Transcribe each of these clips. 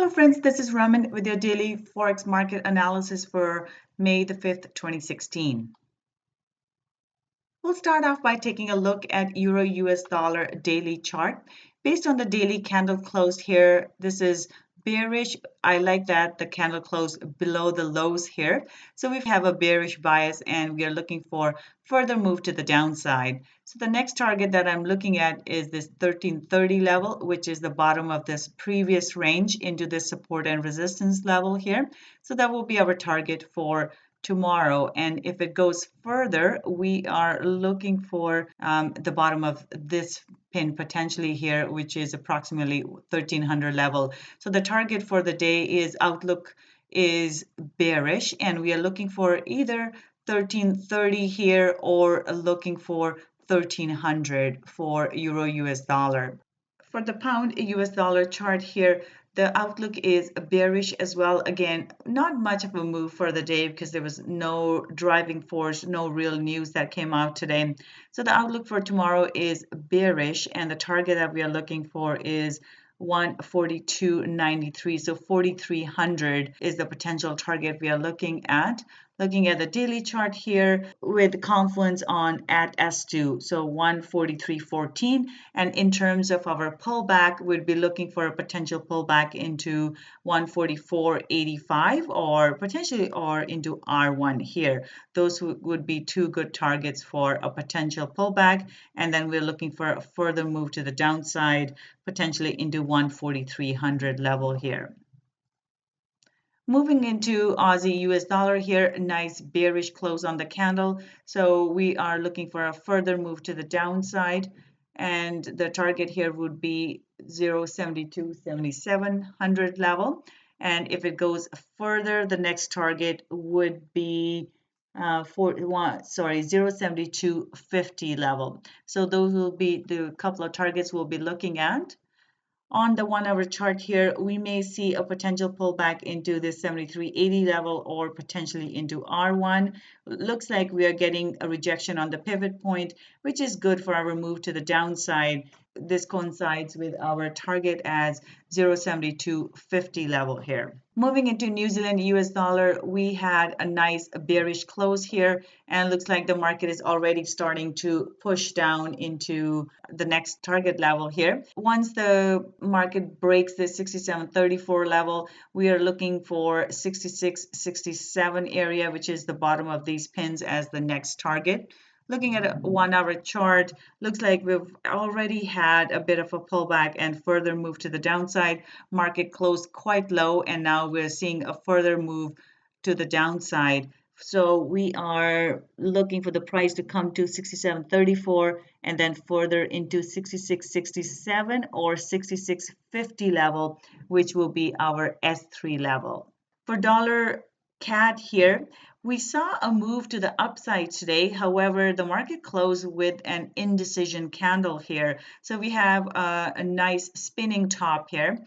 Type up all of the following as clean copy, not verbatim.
Hello friends, this is Raman with your daily Forex market analysis for May the 5th, 2016. We'll start off by taking a look at Euro US dollar daily chart. Based on the daily candle closed here, this is bearish. I like that the candle closed below the lows here. So we have a bearish bias and we are looking for further move to the downside. So the next target that I'm looking at is this 1330 level, which is the bottom of this previous range into this support and resistance level here. So that will be our target for tomorrow, and if it goes further, we are looking for the bottom of this pin potentially here, which is approximately 1300 level. So the target for the day is outlook is bearish, and we are looking for either 1330 here or looking for 1300 for Euro US dollar. For the pound US dollar chart here, the outlook is bearish as well. Again, not much of a move for the day because there was no driving force, no real news that came out today. So the outlook for tomorrow is bearish, and the target that we are looking for is 142.93. So 4300 is the potential target we are looking at. Looking at the daily chart here with confluence on at S2, so 143.14. And in terms of our pullback, we'd be looking for a potential pullback into 144.85 or potentially or into R1 here. Those would be two good targets for a potential pullback. And then we're looking for a further move to the downside, potentially into 14300 level here. Moving into Aussie US dollar here, nice bearish close on the candle. So we are looking for a further move to the downside. And the target here would be 0.727700 level. And if it goes further, the next target would be 0.7250 level. So those will be the couple of targets we'll be looking at. On the 1 hour chart here, we may see a potential pullback into this 73.80 level or potentially into R1. Looks like we are getting a rejection on the pivot point, which is good for our move to the downside. This coincides with our target as 0.7250 level here. Moving into New Zealand US dollar, we had a nice bearish close here, and looks like the market is already starting to push down into the next target level here. Once the market breaks this 67.34 level, we are looking for 66.67 area, which is the bottom of these pins, as the next target. Looking at a 1 hour chart, looks like we've already had a bit of a pullback and further move to the downside. Market closed quite low, and now we're seeing a further move to the downside. So we are looking for the price to come to 67.34 and then further into 66.67 or 66.50 level, which will be our S3 level. For dollar CAD here, we saw a move to the upside today. However, the market closed with an indecision candle here. So we have a nice spinning top here.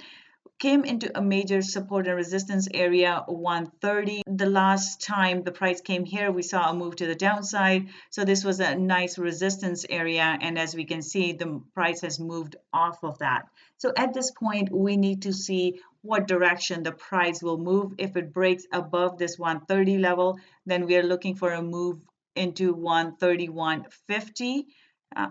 Came into a major support and resistance area 130. The last time the price came here, we saw a move to the downside. So this was a nice resistance area, and as we can see, the price has moved off of that. So at this point, we need to see what direction the price will move. If it breaks above this 130 level, then we are looking for a move into 131.50.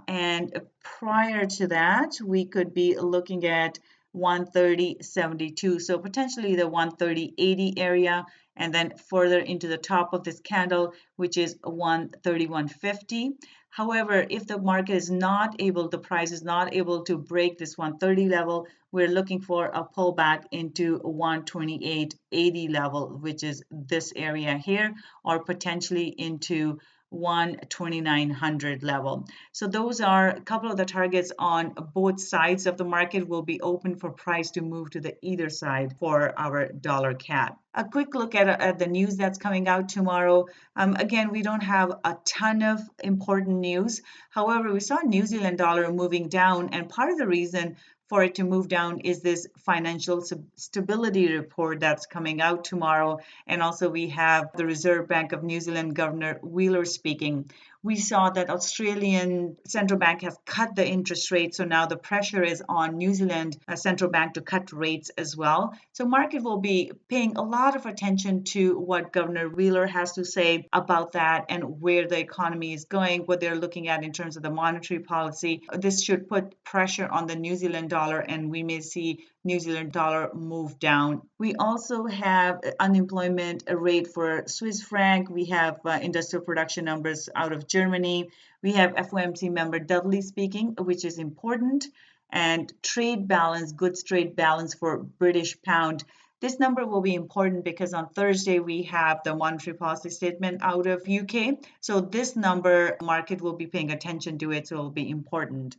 And prior to that, we could be looking at 130.72, so potentially the 130.80 area, and then further into the top of this candle, which is 131.50. However, if the market is not able, the price is not able to break this 130 level, we're looking for a pullback into 128.80 level, which is this area here, or potentially into 12900 level. So those are a couple of the targets on both sides of the market. Will be open for price to move to the either side for our dollar CAD. A quick look at the news that's coming out tomorrow. Again, we don't have a ton of important news. However, we saw New Zealand dollar moving down, and part of the reason for it to move down is this financial stability report that's coming out tomorrow. And also we have the Reserve Bank of New Zealand Governor Wheeler speaking. We saw that Australian central bank has cut the interest rate, so now the pressure is on New Zealand central bank to cut rates as well. So market will be paying a lot of attention to what Governor Wheeler has to say about that and where the economy is going, what they're looking at in terms of the monetary policy. This should put pressure on the New Zealand dollar, and we may see New Zealand dollar move down. We also have unemployment rate for Swiss franc. We have industrial production numbers out of Germany. We have FOMC member Dudley speaking, which is important, and trade balance, goods trade balance for British pound. This number will be important because on Thursday we have the monetary policy statement out of UK. So this number, market will be paying attention to it, so it will be important.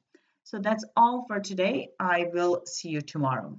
So that's all for today. I will see you tomorrow.